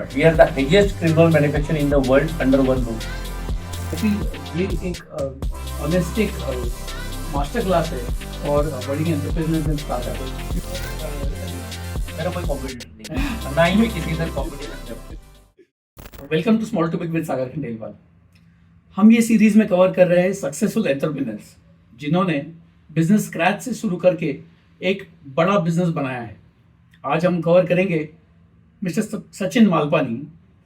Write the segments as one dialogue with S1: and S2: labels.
S1: But we are the heaviest criminal manufacturer in the world under one roof.
S2: क्योंकि ये एक ऑनेस्टिक master class है और बड़ी एंटरप्रेन्योर्स एंड स्टार्टअप।
S1: मेरा कोई कॉम्पिटिटर नहीं है, ना ही मैं किसी से कॉम्पिटिशन करता हूँ।
S2: Welcome to small to big with Sagar Khandelwal. हम ये सीरीज में कवर कर रहे हैं सक्सेसफुल एंटरप्रेन्योर्स जिन्होंने बिजनेस स्क्रैच से शुरू करके एक बड़ा बिजनेस बनाया है। आज हम कवर करेंगे mister Sachin Malpani,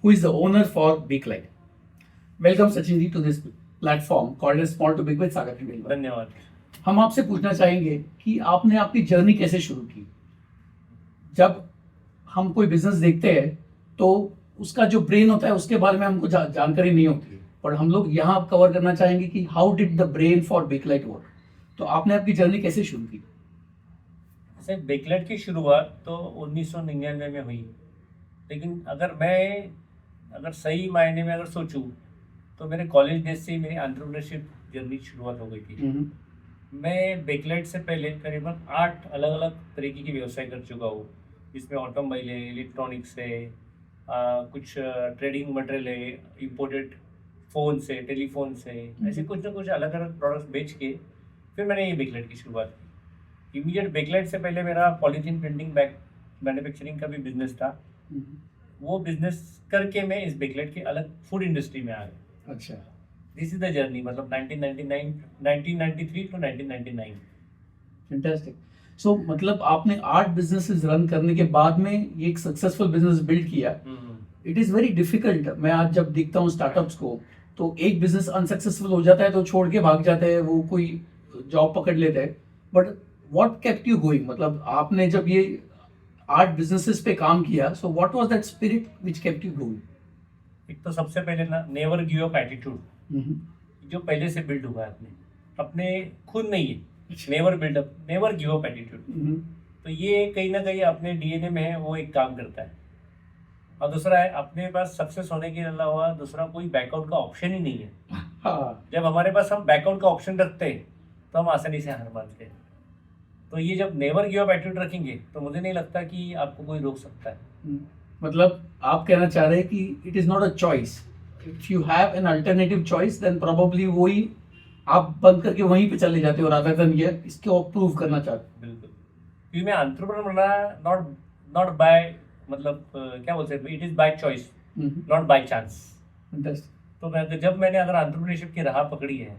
S2: who is the owner for Bakelite. Welcome Sachin ji to this platform called small to big with Sagar Khandelwal.
S1: धन्यवाद।
S2: हम आपसे पूछना चाहेंगे कि आपने आपकी जर्नी कैसे शुरू की। जब हम कोई बिजनेस देखते हैं तो उसका जो ब्रेन होता है उसके बारे में हमको जानकारी नहीं होती है, पर हम लोग यहाँ कवर करना चाहेंगे कि how did the brand for Bakelite work. तो आपने आपकी जर्नी कैसे शुरू की?
S1: जैसे बेकलाइट की शुरुआत तो 1999 में हुई, लेकिन अगर सही मायने में अगर सोचूं तो मेरे कॉलेज डेज से ही मेरी एंटरप्रेन्योरशिप जर्नी शुरुआत हो गई थी। मैं बेकलाइट से पहले करीबन 8 अलग अलग तरीके की व्यवसाय कर चुका हूँ, जिसमें ऑटोमोबाइल है, इलेक्ट्रॉनिक्स है, कुछ ट्रेडिंग मटेरियल है, इम्पोर्टेड फ़ोन से, टेलीफोन से, ऐसे कुछ ना कुछ अलग अलग प्रोडक्ट्स बेच के फिर मैंने ये बेकलाइट की शुरुआत की। इमीडिएट बेकलाइट से पहले मेरा पॉलीथीन प्रिंटिंग बैग मैन्युफैक्चरिंग का भी बिजनेस था। वो बिजनेस करके मैं इस बेकलाइट के अलग फूड इंडस्ट्री में आ गया।
S2: अच्छा,
S1: दिस इज द जर्नी, मतलब 1993 टू 1999।
S2: फैंटास्टिक। सो मतलब आपने 8 बिजनेसेस रन करने के बाद में ये एक सक्सेसफुल बिजनेस बिल्ड किया। It is very difficult. मैं आज जब देखता हूँ स्टार्टअप्स को तो एक बिजनेस अनसक्सेसफुल हो जाता है तो छोड़ के भाग जाते हैं, वो कोई जॉब पकड़ लेते हैं। But what kept you going? मतलब आपने जब ये 8 बिजनेसेस पे काम किया, so what was that spirit which kept you going?
S1: एक तो सबसे पहले ना नेवर गिव अप एटीट्यूड, जो पहले से बिल्ड हुआ है अपने खुद नहीं है। Never build up, never give up attitude. तो ये कहीं ना कहीं अपने डीएनए में है, वो एक काम करता है। और दूसरा है, अपने पास सक्सेस होने के अलावा दूसरा कोई बैकआउट का ऑप्शन ही नहीं है।
S2: हाँ।
S1: जब हमारे पास हम बैकआउट का ऑप्शन रखते हैं तो हम आसानी से हार मानते हैं। तो ये जब नेवर गिव अप एटीट्यूड रखेंगे तो मुझे नहीं लगता कि आपको कोई रोक सकता है।
S2: मतलब आप कहना चाह रहे हैं कि it is not a choice. If you have an alternative choice then probably वही आप बंद करके वहीं पे चले जाते हो रादर देन ये इसको प्रूव करना चाहते हो।
S1: बिल्कुल, क्योंकि मैं एंटरप्रेन्योर बना नॉट बाय, मतलब क्या बोल सकते, it is by choice, not by chance. तो जब मैंने अगर एंटरप्रेन्योरशिप की राह पकड़ी है,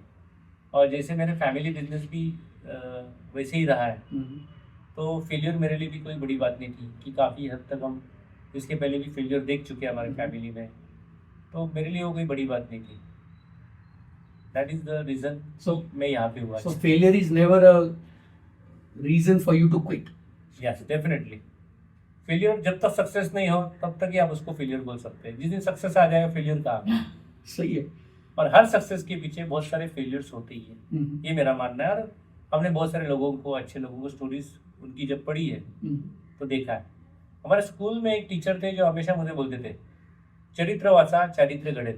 S1: और जैसे मेरे फैमिली बिजनेस भी वैसे ही रहा है, तो फेलियर मेरे लिए भी कोई बड़ी बात नहीं थी कि काफ़ी हद तक हम इसके पहले भी फेलियर देख चुके हैं हमारे फैमिली में। तो मेरे लिए वो कोई बड़ी बात नहीं थी। दैट इज द रीजन मैं यहाँ पे हुआ।
S2: So failure is never a reason for you to quit.
S1: Yes, definitely. Failure जब तक सक्सेस नहीं हो तब तक ही आप उसको फेलियर बोल सकते हैं। जिस दिन सक्सेस आ जाएगा फेलियर कहाँ?
S2: सही है।
S1: और हर सक्सेस के पीछे बहुत सारे फेलियर्स होते ही है, ये मेरा मानना है। और हमने बहुत सारे लोगों को, अच्छे लोगों को स्टोरीज उनकी जब पढ़ी है तो देखा है। हमारे स्कूल में एक टीचर थे जो हमेशा मुझे बोलते थे, चरित्र वाचा चारित्र घड़े।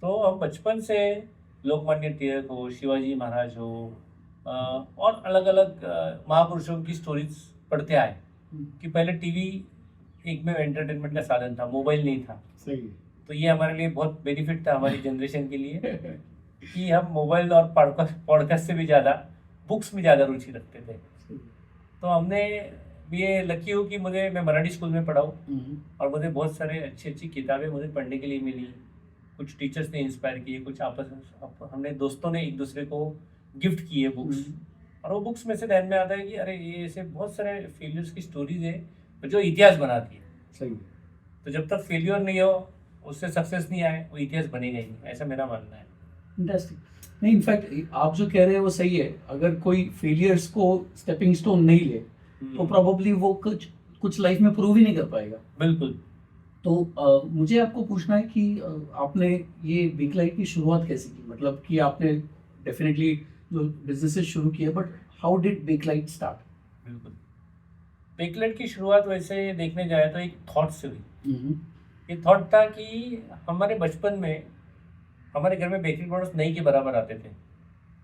S1: तो हम बचपन से लोकमान्य तिलक हो, शिवाजी महाराज हो, और अलग अलग महापुरुषों की स्टोरीज पढ़ते आए कि पहले टीवी एक में एंटरटेनमेंट का साधन था, मोबाइल नहीं था।
S2: सही है।
S1: तो ये हमारे लिए बहुत बेनिफिट था हमारी जनरेशन के लिए कि हम मोबाइल और पॉडकास्ट से भी ज़्यादा बुक्स में ज़्यादा रुचि रखते थे। तो हमने ये लकी हो कि मैं मराठी स्कूल में पढ़ा हूँ, और मुझे बहुत सारे अच्छी किताबें मुझे पढ़ने के लिए मिली। कुछ टीचर्स ने इंस्पायर किए, कुछ हमने दोस्तों ने एक दूसरे को गिफ्ट किए बुक्स। और वो बुक्स में से ध्यान में आता है कि अरे ये ऐसे बहुत सारे फेलियर्स की स्टोरीज है जो इतिहास बनाती है।
S2: सही।
S1: तो जब तक फेलियर नहीं हो, उससे सक्सेस नहीं आए, वो इतिहास बनेगा ही नहीं, ऐसा मेरा मानना है।
S2: इंटरेस्टिंग। नहीं, इनफैक्ट आप जो कह रहे हैं वो सही है। अगर कोई फेलियर्स को स्टेपिंग स्टोन नहीं ले तो प्रोबेबली वो कुछ लाइफ में प्रूव ही नहीं कर पाएगा।
S1: बिल्कुल।
S2: तो मुझे आपको पूछना है कि आपने ये बेकलाइट की शुरुआत कैसे की? मतलब कि आपने डेफिनेटली जो बिजनेसेस शुरू किए, but how did Bakelite start?
S1: बिल्कुल, बेकलाइट की शुरुआत वैसे देखने जाए तो एक थॉट से हुई। ये थॉट था कि हमारे बचपन में हमारे घर में बेकरी प्रोडक्ट्स नहीं के बराबर आते थे,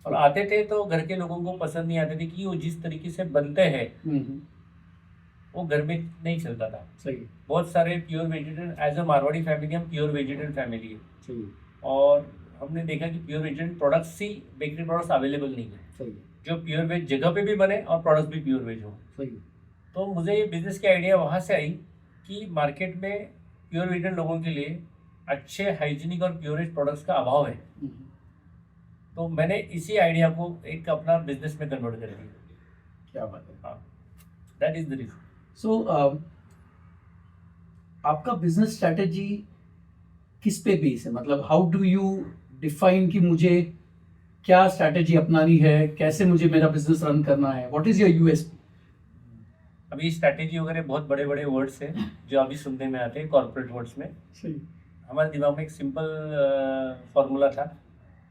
S1: और आते थे तो घर के लोगों को पसंद नहीं आते थे कि वो जिस तरीके से बनते हैं वो घर में नहीं चलता था।
S2: सही
S1: बहुत सारे pure vegetarian, as a Marwari family हम प्योर वेजिटेरियन फैमिली है,
S2: सही
S1: और हमने देखा कि प्योर वेजिटेरियन प्रोडक्ट्स ही बेकरी प्रोडक्ट्स अवेलेबल नहीं है
S2: सही
S1: जो प्योर वेज जगह पे भी बने और प्रोडक्ट्स भी प्योर वेज हो।
S2: सही
S1: तो मुझे ये बिजनेस की आइडिया वहाँ से आई कि मार्केट में प्योर वेजिटेरियन लोगों के लिए अच्छे हाइजीनिक और प्योरेज प्रोडक्ट्स का अभाव है। तो मैंने इसी आइडिया को एक अपना बिजनेस में कन्वर्ट कर दिया।
S2: क्या बात है।
S1: हाँ, दैट इज द रीजन।
S2: सो आपका बिजनेस स्ट्रेटेजी किस पे बेस है, मतलब हाउ डू यू डिफाइन कि मुझे क्या स्ट्रेटेजी अपनानी है, कैसे मुझे मेरा बिजनेस रन करना है, व्हाट इज योर यूएसपी?
S1: अभी स्ट्रैटेजी वगैरह बहुत बड़े बड़े वर्ड्स हैं जो अभी सुनने में आते हैं कॉर्पोरेट वर्ड्स में।
S2: सही
S1: हमारे दिमाग में एक सिंपल फॉर्मूला था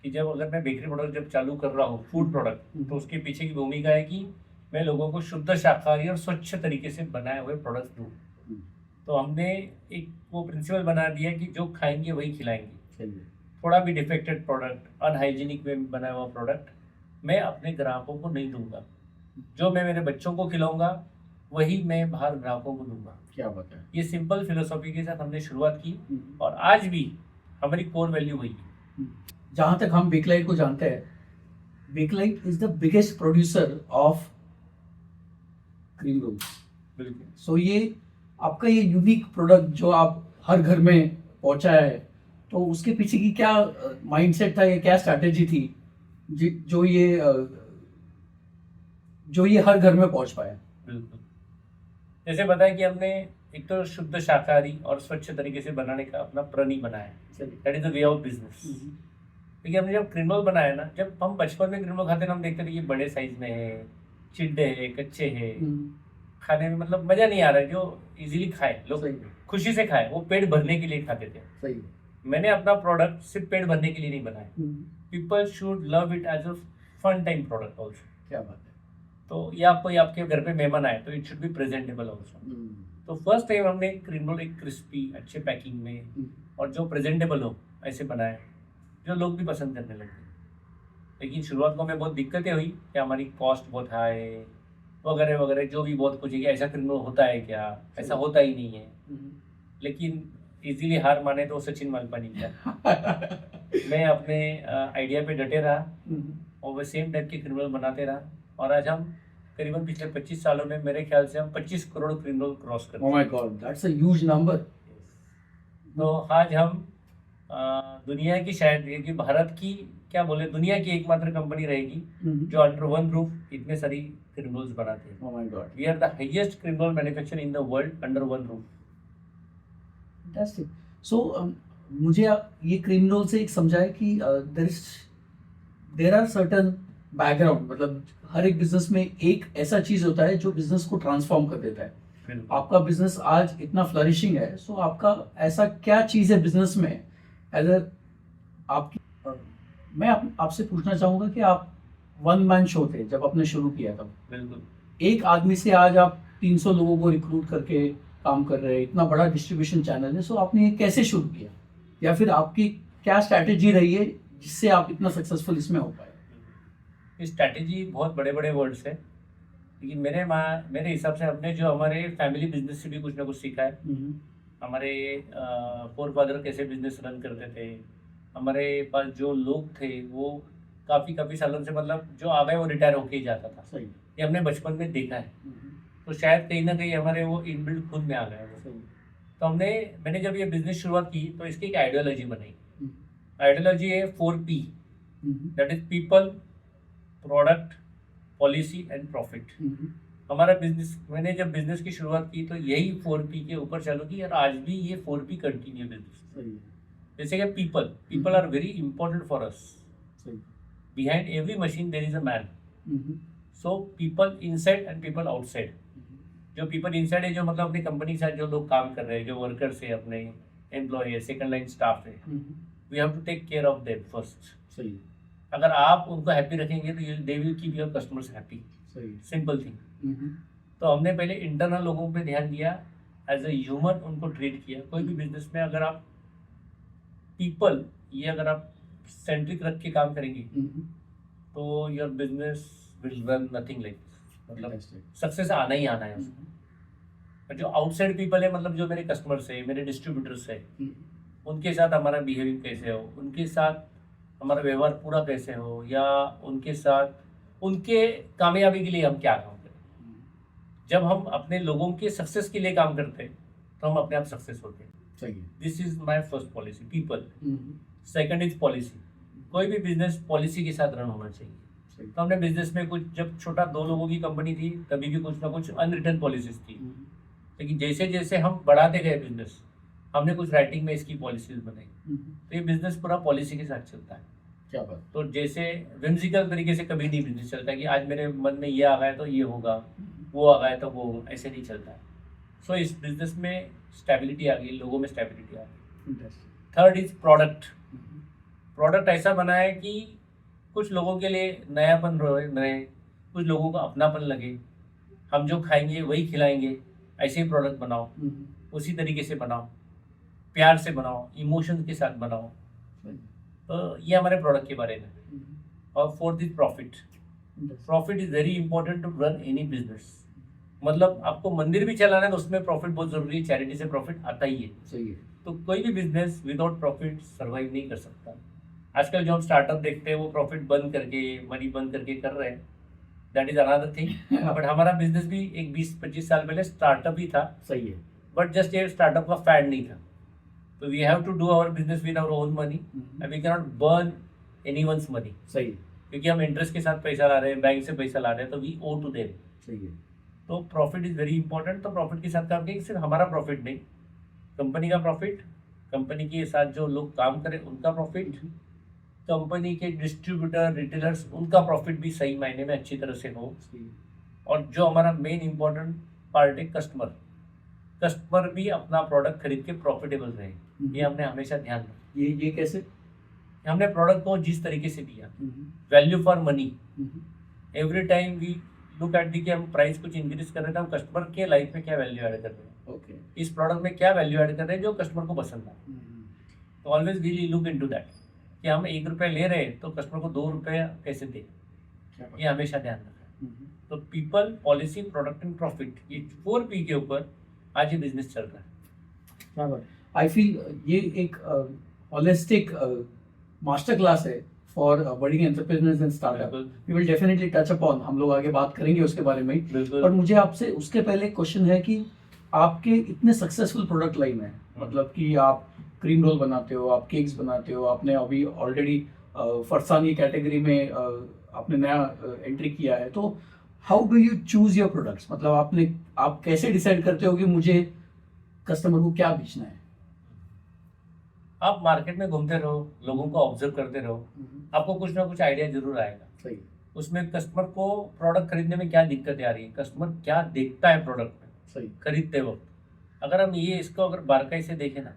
S1: कि जब अगर मैं बेकरी प्रोडक्ट जब चालू कर रहा हूँ, फूड प्रोडक्ट, तो उसके पीछे की भूमिका है कि मैं लोगों को शुद्ध शाकाहारी और स्वच्छ तरीके से बनाए हुए प्रोडक्ट्स दूँ। तो हमने एक वो प्रिंसिपल बना दिया कि जो खाएंगे वही खिलाएंगे। थोड़ा भी डिफेक्टेड प्रोडक्ट, अनहाइजीनिक में बनाया हुआ प्रोडक्ट मैं अपने ग्राहकों को नहीं दूंगा। जो मैं मेरे बच्चों को खिलाऊंगा वही मैं बाहर ग्राहकों को दूंगा।
S2: क्या बात है।
S1: ये सिंपल फिलोसॉफी के साथ हमने शुरुआत की और आज भी हमारी कोर वैल्यू वही है।
S2: जहाँ तक हम बेकलाइट को जानते हैं, Bakelite is the biggest producer of cream rolls.
S1: बिल्कुल।
S2: सो ये आपका ये यूनिक प्रोडक्ट जो आप हर घर में पहुंचाया है, तो उसके पीछे की क्या माइंडसेट था, ये क्या स्ट्रैटेजी थी जो ये हर घर में पहुंच पाया?
S1: बिल्कुल, जैसे बताया कि हमने एक तो शुद्ध शाकाहारी और स्वच्छ तरीके से बनाने का अपना प्रण ही बनाया है। That is the way of business. देखिए हमने जब क्रीम रोल बनाया ना, जब हम बचपन में क्रीम रोल खाते ना, हम देखते थे कि बड़े साइज में है, चिड्डे है, कच्चे है, खाने में मतलब मजा नहीं आ रहा है। जो इजीली खाए लोग, खुशी से खाए, वो पेट भरने के लिए खाते थे।
S2: सही।
S1: मैंने अपना प्रोडक्ट सिर्फ पेट भरने के लिए नहीं बनाया। People should love it as a fun time product also.
S2: क्या बात है।
S1: तो या कोई आपके घर पे मेहमान आए तो it should B presentable also. तो फर्स्ट टाइम हमने क्रीम रोल एक क्रिस्पी अच्छे पैकिंग में और जो प्रेजेंटेबल हो ऐसे बनाया, जो लोग भी पसंद करने लगे। लेकिन शुरुआत को हमें बहुत दिक्कतें हुई कि हमारी कॉस्ट बहुत हाई वगैरह वगैरह, जो भी बहुत कुछ है कि ऐसा क्रीम रोल होता है क्या, ऐसा होता ही नहीं है। लेकिन इजीली हार माने तो सचिन मालपानी का मैं अपने आइडिया पे डटे रहा और वो सेम टाइप के क्रीम रोल बनाते रहा, और आज हम करीबन पिछले 25 सालों में मेरे ख्याल से हम 25 करोड़ क्रीम रोल क्रॉस करते हैं।
S2: ओह my God, that's a huge number.
S1: तो आज हम दुनिया की, शायद ये कि भारत की क्या बोले, दुनिया की एकमात्र कंपनी रहेगी जो अंडर वन रूफ इतने सारी क्रीम रोल्स बनाती है।
S2: Oh my god,
S1: we are the highest cream roll manufacturer in the world under one roof.
S2: Fantastic. So मुझे ये क्रीम रोल से एक समझाए कि देयर आर सर्टेन बैकग्राउंड, मतलब हर एक बिजनेस में एक ऐसा चीज होता है जो बिजनेस को ट्रांसफॉर्म कर देता है। आपका बिजनेस आज इतना फ्लरिशिंग है, सो आपका ऐसा क्या चीज है बिजनेस में अगर आपकी मैं आपसे पूछना चाहूंगा कि आप वन मैन शो थे जब आपने शुरू किया था।
S1: बिल्कुल।
S2: एक आदमी से आज आप 300 लोगों को रिक्रूट करके काम कर रहे हैं, इतना बड़ा डिस्ट्रीब्यूशन चैनल है। सो आपने ये कैसे शुरू किया, या फिर आपकी क्या स्ट्रैटेजी रही है जिससे आप इतना सक्सेसफुल इसमें हो पाए?
S1: स्ट्रैटेजी बहुत बड़े बड़े वर्ड्स है, लेकिन मेरे हिसाब से हमने जो हमारे फैमिली बिजनेस से भी कुछ ना कुछ सीखा है। हमारे फोर फादर कैसे बिजनेस रन करते थे, हमारे पास जो लोग थे वो काफ़ी सालों से, मतलब जो आ गए वो रिटायर होके ही जाता था।
S2: सही।
S1: ये हमने बचपन में देखा है। तो शायद कहीं ना कहीं हमारे वो इनबिल्ट खुद में आ गया वो। तो मैंने जब ये बिजनेस शुरुआत की तो इसकी एक आइडियोलॉजी बनाई। आइडियोलॉजी है 4P, that is people, product, policy and profit. हमारा बिजनेस, मैंने जब बिजनेस की शुरुआत की तो यही 4P के ऊपर चालू की, और आज भी ये 4P कंटिन्यू बिजनेस। जैसे कि people are very important for us. Behind every machine there is a man. So people inside and people outside. जो पीपल इनसाइड है, जो मतलब अपनी कंपनी के साथ जो लोग काम कर रहे हैं, जो वर्कर्स है, अपने एम्प्लॉय है, सेकंड लाइन स्टाफ है, we have to take care of them first.
S2: सही।
S1: अगर आप उनको हैप्पी रखेंगे तो they will keep your customers happy.
S2: सही।
S1: Simple thing. तो हमने पहले इंटरनल लोगों पे ध्यान दिया, एज ए ह्यूमन उनको ट्रीट किया। कोई भी बिजनेस में अगर आप पीपल ये अगर आप सेंट्रिक रख के काम करेंगे तो your business will run nothing like, मतलब सक्सेस आना ही आना है उसमें। और जो आउटसाइड पीपल है, मतलब जो मेरे कस्टमर्स है, मेरे डिस्ट्रीब्यूटर्स है, उनके साथ हमारा बिहेविंग कैसे हो, उनके साथ हमारा व्यवहार पूरा कैसे हो, या उनके साथ उनके कामयाबी के लिए हम क्या काम करें। जब हम अपने लोगों के सक्सेस के लिए काम करते हैं तो हम अपने आप सक्सेस होते हैं।
S2: सही है।
S1: This is my first policy, people.
S2: Hmm,
S1: second is policy. कोई भी बिजनेस पॉलिसी के साथ रन होना चाहिए।
S2: सही।
S1: तो हमने बिजनेस में कुछ, जब छोटा 2 लोगों की कंपनी थी तभी भी कुछ ना कुछ अनरिटन पॉलिसीज थी, लेकिन जैसे जैसे हम बढ़ाते गए बिजनेस, हमने कुछ राइटिंग में इसकी पॉलिसीज बनाई। तो ये बिजनेस पूरा पॉलिसी के साथ चलता है।
S2: क्या बात।
S1: तो जैसे विम्सिकल तरीके से कभी नहीं बिजनेस चलता कि आज मेरे मन में ये आ गया तो ये होगा, वो आ गया तो वो होगा, ऐसे नहीं चलता है। सो इस बिजनेस में स्टेबिलिटी आ गई, लोगों में स्टेबिलिटी आ गई।
S2: Fantastic.
S1: Third is product. Product ऐसा बना है कि कुछ लोगों के लिए नयापन रहे, कुछ लोगों को अपनापन लगे, हम जो खाएंगे वही खिलाएंगे, ऐसे ही प्रोडक्ट बनाओ, उसी तरीके से बनाओ, प्यार से बनाओ, इमोशंस के साथ बनाओ। तो ये हमारे प्रोडक्ट के बारे में। और fourth is profit. Profit is very important to run any business. मतलब आपको मंदिर भी चलाना है तो उसमें प्रॉफिट बहुत जरूरी है, चैरिटी से प्रॉफिट आता ही है।
S2: सही है।
S1: तो कोई भी बिजनेस विदाउट प्रॉफिट सर्वाइव नहीं कर सकता। आजकल जो हम स्टार्टअप देखते हैं वो प्रॉफिट बंद करके, मनी बंद करके कर रहे हैं, that is another thing. But हमारा बिजनेस भी एक 20-25 साल पहले स्टार्टअप ही था,
S2: सही है।
S1: बट जस्ट ये स्टार्टअप का फैड नहीं था। तो we have to do our business with our own money and we can not burn anyone's money.
S2: सही है।
S1: क्योंकि हम इंटरेस्ट के साथ पैसा ला रहे हैं, बैंक से पैसा ला रहे हैं, तो वी ओ टू देम।
S2: सही है।
S1: तो प्रॉफिट इज वेरी इंपॉर्टेंट। तो प्रॉफिट के साथ काम करें, सिर्फ हमारा प्रॉफिट नहीं, कंपनी का प्रॉफिट, कंपनी के साथ जो लोग काम करें उनका प्रॉफिट, कंपनी के डिस्ट्रीब्यूटर, रिटेलर्स, उनका प्रॉफिट भी सही मायने में अच्छी तरह से हो। और जो हमारा मेन इंपॉर्टेंट पार्ट है कस्टमर, कस्टमर भी अपना प्रोडक्ट खरीद के प्रॉफिटेबल रहे, ये हमने हमेशा ध्यान रखा।
S2: ये कैसे?
S1: हमने प्रोडक्ट को जिस तरीके से दिया, value for money, every time we look at the कि हम प्राइस कुछ इंक्रीज कर रहे थे, हम कस्टमर के लाइफ में क्या वैल्यू ऐड कर रहे हैं,
S2: ओके।
S1: इस प्रोडक्ट में क्या वैल्यू ऐड कर रहे हैं जो कस्टमर को पसंद है। तो always we look into that कि हम 1 रुपया ले रहे हैं तो कस्टमर को 2 रुपया कैसे दे, ये हमेशा ध्यान रखा है। तो people, policy, product and profit, ये 4P के ऊपर आज ये बिजनेस चल रहा है।
S2: आई फील ये एक होलिस्टिक मास्टर क्लास है for budding entrepreneurs and startup. We will definitely touch upon, हम लोग आगे बात करेंगे उसके बारे में। पर मुझे आपसे उसके पहले क्वेश्चन है कि आपके इतने सक्सेसफुल प्रोडक्ट लाइन है, मतलब कि आप क्रीम रोल बनाते हो, आप केक्स बनाते हो, आपने अभी ऑलरेडी फरसानी कैटेगरी में आपने नया एंट्री किया है, तो how do you choose your products? मतलब आप कैसे डिसाइड करते हो कि मुझे कस्टमर को क्या बेचना है?
S1: आप मार्केट में घूमते रहो, लोगों को ऑब्जर्व करते रहो, आपको कुछ ना कुछ आइडिया जरूर आएगा।
S2: सही।
S1: उसमें कस्टमर को प्रोडक्ट खरीदने में क्या दिक्कतें आ रही है, कस्टमर क्या देखता है प्रोडक्ट में
S2: सही।
S1: खरीदते वक्त। अगर हम ये इसको अगर बारकाई से देखें ना,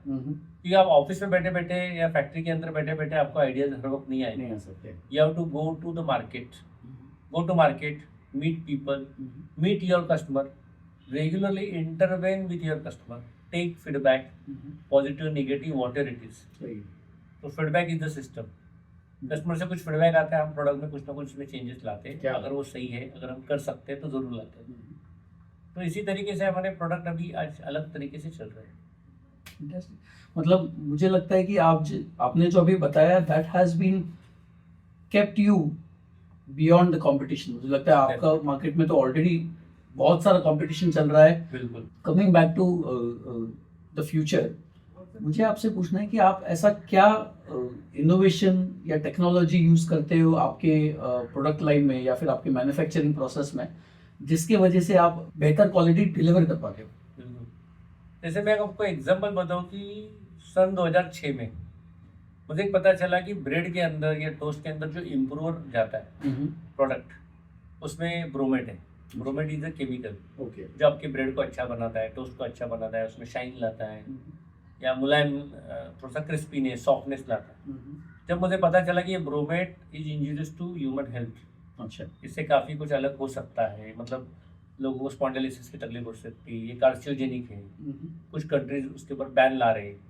S1: कि आप ऑफिस में बैठे बैठे या फैक्ट्री के अंदर बैठे बैठे आपको आइडियाज हर वक्त नहीं आएंगे।
S2: नहीं आ सकते।
S1: You have to go to the market, meet people, meet your customer, regularly intervene with your customer, take feedback, positive, negative, whatever it is.
S2: सही।
S1: तो feedback is the system. Customer से कुछ फीडबैक आता है, हम प्रोडक्ट में कुछ ना कुछ उसमें चेंजेस लाते हैं, अगर वो सही है, अगर हम कर सकते हैं तो जरूर लाते हैं। तो इसी तरीके से हमारे प्रोडक्ट अभी आज अलग तरीके से चल रहे हैं।
S2: मतलब मुझे लगता है कि आपने जो अभी बताया that has been kept you beyond the competition. मुझे लगता है आपका मार्केट में तो ऑलरेडी बहुत सारा कंपटीशन चल रहा है।
S1: बिल्कुल।
S2: Coming back to the future, मुझे आपसे पूछना है कि आप ऐसा क्या इनोवेशन या टेक्नोलॉजी यूज करते हो आपके प्रोडक्ट लाइन में या फिर आपके मैन्युफैक्चरिंग प्रोसेस में, जिसके वजह से आप बेहतर क्वालिटी डिलीवर कर पाते हो?
S1: जैसे मैं आपको एग्जांपल बताऊं कि सन 2006 में मुझे पता चला कि ब्रेड के अंदर या टोस्ट के अंदर जो इम्प्रूवर जाता है प्रोडक्ट, उसमें ब्रोमेट है। ब्रोमेट इज अ केमिकल जो आपके ब्रेड को अच्छा बनाता है, टोस्ट को अच्छा बनाता है, उसमें शाइन लाता है, या मुलायम, थोड़ा सा क्रिस्पीनेस, सॉफ्टनेस लाता है। जब मुझे पता चला कि ये bromate is injurious to human health, अच्छा, इससे काफ़ी कुछ अलग हो सकता है, मतलब लोगों को स्पॉन्डिलोसिस की तकलीफ हो सकती है, ये कार्सिनोजेनिक है, कुछ कंट्रीज उसके ऊपर बैन ला रहे हैं।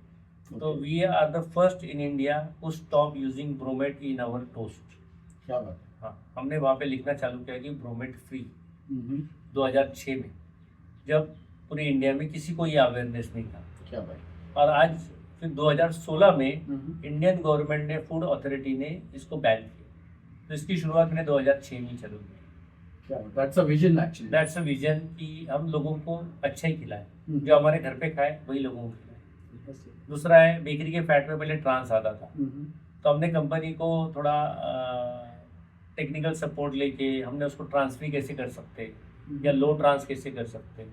S1: तो we are the first in India who stop using bromate in our toast.
S2: क्या बात है।
S1: हाँ, हमने वहाँ पे लिखना चालू किया कि ब्रोमेट फ्री 2006 में, जब पूरे इंडिया में किसी को ये अवेयरनेस नहीं था।
S2: क्या भाई।
S1: और आज फिर 2016 में
S2: हम्म।
S1: इंडियन गवर्नमेंट ने, फूड अथॉरिटी ने इसको बैन किया। तो इसकी शुरुआत मैंने 2006 में चालू की।
S2: क्या, that's a vision actually.
S1: That's a vision कि हम लोगों को अच्छा ही खिलाएं,
S2: हम्म।
S1: जो हमारे घर पे खाए वही लोगों को खिलाएं। दूसरा है, बेकरी के फैट में पहले ट्रांस आता था, तो हमने कंपनी को थोड़ा टेक्निकल सपोर्ट लेके हमने उसको ट्रांसफर कैसे कर सकते हैं या लो ट्रांस कैसे कर सकते हैं,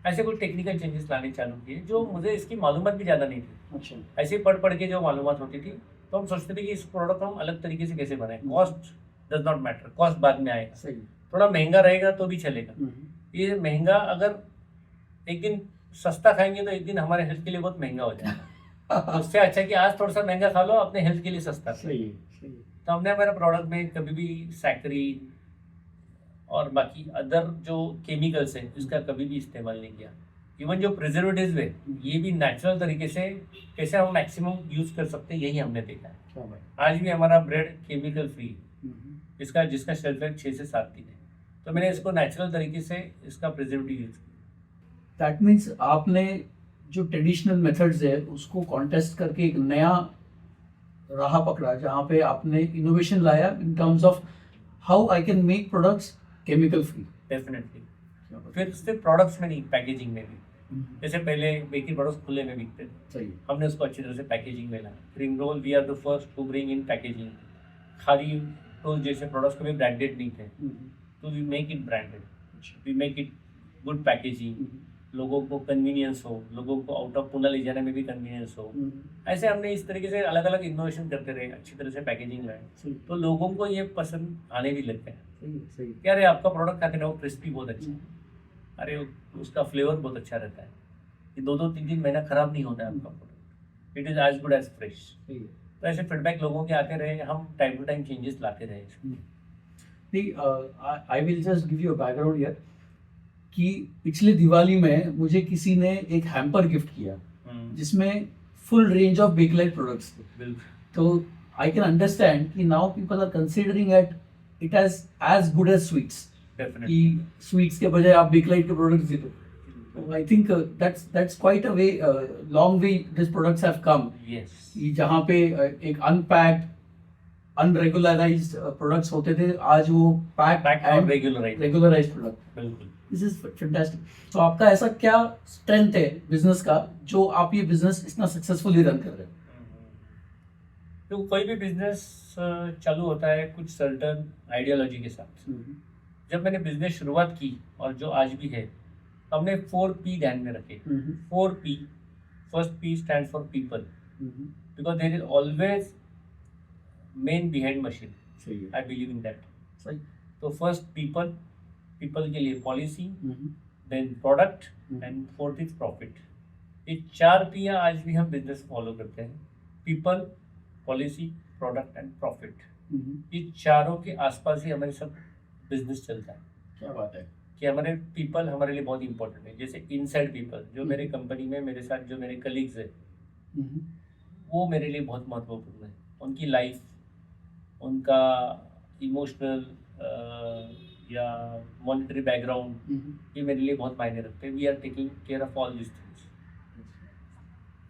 S1: ऐसे कुछ टेक्निकल चेंजेस लाने चालू किए जो मुझे इसकी मालूमात भी ज़्यादा नहीं थी।
S2: अच्छा।
S1: ऐसे ही पढ़ के जो मालूमात होती थी तो हम सोचते थे कि इस प्रोडक्ट को हम अलग तरीके से कैसे बनाएं। Cost does not matter, cost बाद में आएगा,
S2: सही।
S1: थोड़ा महंगा रहेगा तो भी चलेगा। ये महंगा, अगर एक दिन सस्ता खाएंगे तो एक दिन हमारे हेल्थ के लिए बहुत महंगा हो जाएगा। तो उससे अच्छा है कि आज थोड़ा सा महंगा खा लो, अपने हेल्थ के लिए सस्ता।
S2: सही है, सही है।
S1: तो हमने हमारे प्रोडक्ट में कभी भी सैकरीन और बाकी अदर जो केमिकल्स हैं इसका कभी भी इस्तेमाल नहीं किया। इवन जो प्रिजर्वेटिव्स है ये भी नेचुरल तरीके से कैसे हम मैक्सिमम यूज कर सकते हैं, यही हमने देखा है।
S2: क्या भाई।
S1: आज भी हमारा ब्रेड केमिकल फ्री, जिसका शेल्फ लाइफ 6 से 7 दिन है, तो मैंने इसको नेचुरल तरीके से इसका प्रिजर्वेटिव यूज किया।
S2: दैट मीन्स आपने जो ट्रेडिशनल मेथड्स है उसको कॉन्टेस्ट करके एक नया राह पकड़ा जहाँ पे आपने इनोवेशन लाया इन terms of how I can make products chemical free.
S1: Definitely. फिर सिर्फ प्रोडक्ट्स में नहीं, पैकेजिंग में भी। जैसे पहले बेकरी प्रोडक्ट्स खुले में बिकते थे,
S2: सही।
S1: हमने उसको अच्छी तरह से पैकेजिंग में लाया। Cream roll, we are the first to bring in packaging. खादी टोस्ट जैसे प्रोडक्ट्स कभी ब्रांडेड नहीं थे, तो we make it branded, we make it good packaging, लोगों को कन्वीनियंस हो, लोगों को आउट ऑफ पुणे ले जाने में भी कन्वीनियंस हो। ऐसे हमने इस तरीके से अलग अलग इनोवेशन करते रहे, अच्छी तरह से पैकेजिंग लाए, तो लोगों को ये पसंद आने भी लग गया।
S2: सही।
S1: क्या अरे आपका प्रोडक्ट खाते ना, वो क्रिस्पी बहुत अच्छा है, अरे उसका फ्लेवर बहुत अच्छा रहता है, ये 2-3 महीना खराब नहीं होता है आपका product, it is as good as fresh. तो ऐसे फीडबैक लोगों के आते रहे, हम टाइम टू टाइम चेंजेस लाते रहे।
S2: I will just give you a background here कि पिछले दिवाली में मुझे किसी ने एक हैम्पर गिफ्ट किया जिसमें full range of Bakelite products थे। तो आई कैन अंडरस्टैंड कि now people are considering it as good as sweets, कि स्वीट्स के बजाय आप बेकलाइट के प्रोडक्ट्स दे दो। I think that's quite a way long way this products have come.
S1: Yes.
S2: जहाँ पे एक अनपैक्ड अनरेगुलराइज्ड प्रोडक्ट्स होते थे, आज वो पैक्ड एंड रेगुलराइज्ड प्रोडक्ट।
S1: बिल्कुल।
S2: This is fantastic. तो आपका ऐसा क्या स्ट्रेंथ है बिजनेस का जो आप ये बिजनेस इतना सक्सेसफुली रन कर रहे हो?
S1: तो कोई भी बिजनेस चालू होता है कुछ सर्टन आइडियोलॉजी के साथ। जब मैंने बिजनेस शुरुआत की और जो आज भी है, हमने 4P ध्यान में रखे। 4P, first P stand for people, because there is always men behind machine. I believe in that.
S2: सही।
S1: तो फर्स्ट पीपल, पीपल के लिए policy, then product and fourth is profit. ये 4P आज भी हम बिजनेस फॉलो करते हैं, people, policy, product and profit. ये चारों के आसपास ही हमारे सब बिजनेस चलता है।
S2: क्या बात है
S1: कि हमारे पीपल हमारे लिए बहुत इंपॉर्टेंट है। जैसे इनसाइड पीपल, जो मेरे कंपनी में मेरे साथ जो मेरे कलीग्स है, वो मेरे लिए बहुत महत्वपूर्ण है। उनकी लाइफ, उनका इमोशनल या मॉनिटरी बैकग्राउंड, ये मेरे लिए बहुत मायने रखते हैं। We are taking care of all this things.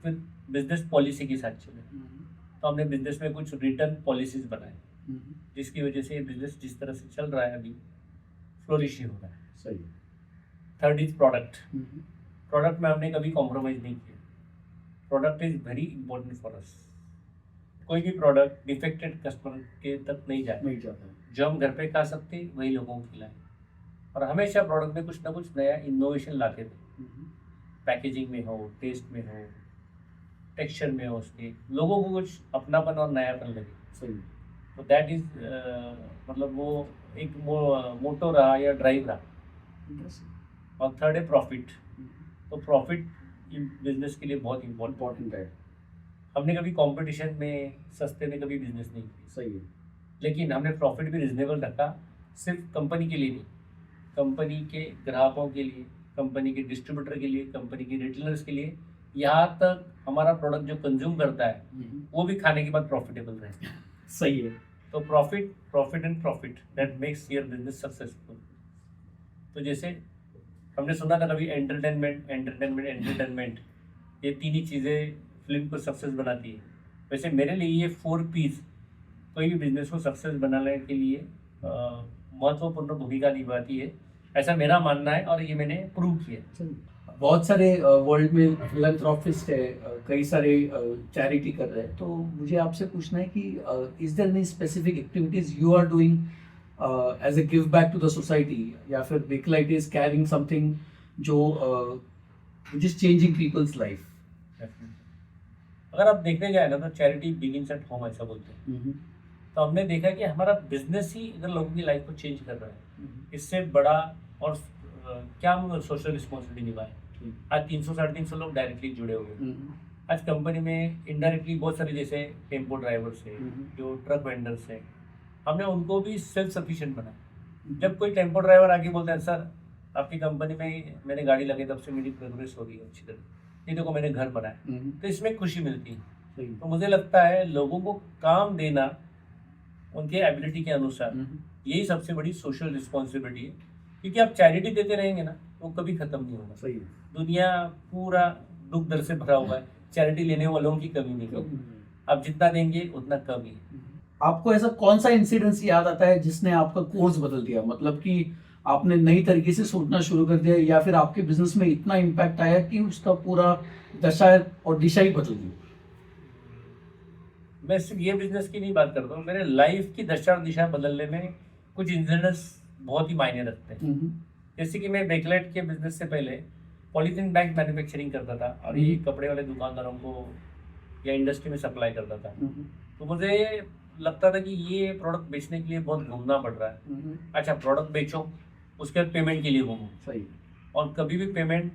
S1: फिर बिजनेस पॉलिसी के साथ चले, तो हमने बिजनेस में कुछ रिटर्न पॉलिसीज बनाए, जिसकी वजह से ये बिजनेस जिस तरह से चल रहा है अभी, फ्लोरिश हो रहा है।
S2: सही।
S1: Third is product. प्रोडक्ट में हमने कभी कॉम्प्रोमाइज़ नहीं किया। Product is very important for अस। कोई भी प्रोडक्ट डिफेक्टेड कस्टमर के तक नहीं जाता। जो हम घर पे खा सकते वही लोगों को खिलाएं। और हमेशा प्रोडक्ट में कुछ ना कुछ नया इनोवेशन लाते थे, पैकेजिंग में हो, टेस्ट में हो, टेक्सचर में हो, उसके लोगों को कुछ अपनापन और नयापन लगे।
S2: सही।
S1: तो दैट इज मतलब वो एक मोटो रहा या ड्राइव रहा। और थर्ड है प्रॉफिट। तो प्रॉफिट बिजनेस के लिए बहुत इम्पोर्टेंट है। हमने कभी कंपटीशन में सस्ते में कभी बिजनेस नहीं किया।
S2: सही है।
S1: लेकिन हमने प्रॉफिट भी रिजनेबल रखा, सिर्फ कंपनी के लिए नहीं, कंपनी के ग्राहकों के लिए, कंपनी के डिस्ट्रीब्यूटर के लिए, कंपनी के रिटेलर्स के लिए, यहाँ तक हमारा प्रोडक्ट जो कंज्यूम करता है वो भी खाने के बाद प्रॉफिटेबल रहे।
S2: सही है।
S1: तो profit and profit that makes your business successful. तो जैसे हमने सुना था कभी एंटरटेनमेंट एंटरटेनमेंट एंटरटेनमेट, ये तीन ही चीज़ें फिल्म को सक्सेस बनाती है। वैसे मेरे लिए ये 4 P's कोई भी बिजनेस को सक्सेस बनाने के लिए महत्वपूर्ण भूमिका निभाती है, ऐसा मेरा मानना है और ये मैंने प्रूव किया।
S2: बहुत सारे वर्ल्ड में फिलैंथ्रोपिस्ट है, कई सारे चैरिटी कर रहे हैं, तो मुझे आपसे पूछना है कि is there any specific activities you are doing as a give back to the society, या फिर बेकलाइट इज कैरिंग समथिंग जो which is changing people's life?
S1: अगर आप देखने जाए ना तो चैरिटी बिगिंस एट होम ऐसा बोलते हैं। तो हमने देखा कि हमारा बिजनेस ही अगर लोगों की लाइफ को चेंज कर रहा है, इससे बड़ा और क्या हम सोशल रिस्पॉन्सिबिलिटी निभाएं। आज 300-350 लोग डायरेक्टली जुड़े हुए हैं। आज कंपनी में इनडायरेक्टली बहुत सारे जैसे टेम्पो ड्राइवर्स है, जो ट्रक वेंडर्स है, हमने उनको भी सेल्फ सफिशिएंट बनाया। जब कोई टेम्पो ड्राइवर आके बोलता है सर आपकी कंपनी में मैंने गाड़ी लगी तब से मेरी प्रोग्रेस हो रही है अच्छी तरह, ये देखो मैंने घर बनाया, तो इसमें खुशी मिलती है। तो मुझे लगता है लोगों को काम देना उनके एबिलिटी के अनुसार, यही सबसे बड़ी सोशल रिस्पॉन्सिबिलिटी है। क्योंकि आप चैरिटी देते रहेंगे ना वो कभी खत्म नहीं होगा।
S2: सही है।
S1: दुनिया पूरा दुख दर्द से भरा हुआ है, चैरिटी लेने वालों की कमी नहीं होगी। आप जितना देंगे उतना कम ही है।
S2: आपको ऐसा कौन सा इंसिडेंस याद आता है जिसने आपका कोर्स बदल दिया, मतलब कि आपने नई तरीके से सोचना शुरू कर दिया, या फिर आपके बिजनेस में इतना इम्पैक्ट आया कि उसका पूरा दशा और दिशा ही बदल दी?
S1: मैं सिर्फ ये बिजनेस की नहीं बात करता हूँ, मेरे लाइफ की दशा और दिशा बदलने में कुछ इंसिडेंट्स बहुत ही मायने रखते हैं। जैसे कि मैं बेकलेट के बिजनेस से पहले पॉलीथीन बैग मैन्युफैक्चरिंग करता था और ये कपड़े वाले दुकानदारों को या इंडस्ट्री में सप्लाई करता था। तो मुझे लगता था कि ये प्रोडक्ट बेचने के लिए बहुत घूमना पड़ रहा है। अच्छा, प्रोडक्ट बेचो, उसके बाद पेमेंट के लिए घूमो।
S2: सही।
S1: और कभी भी पेमेंट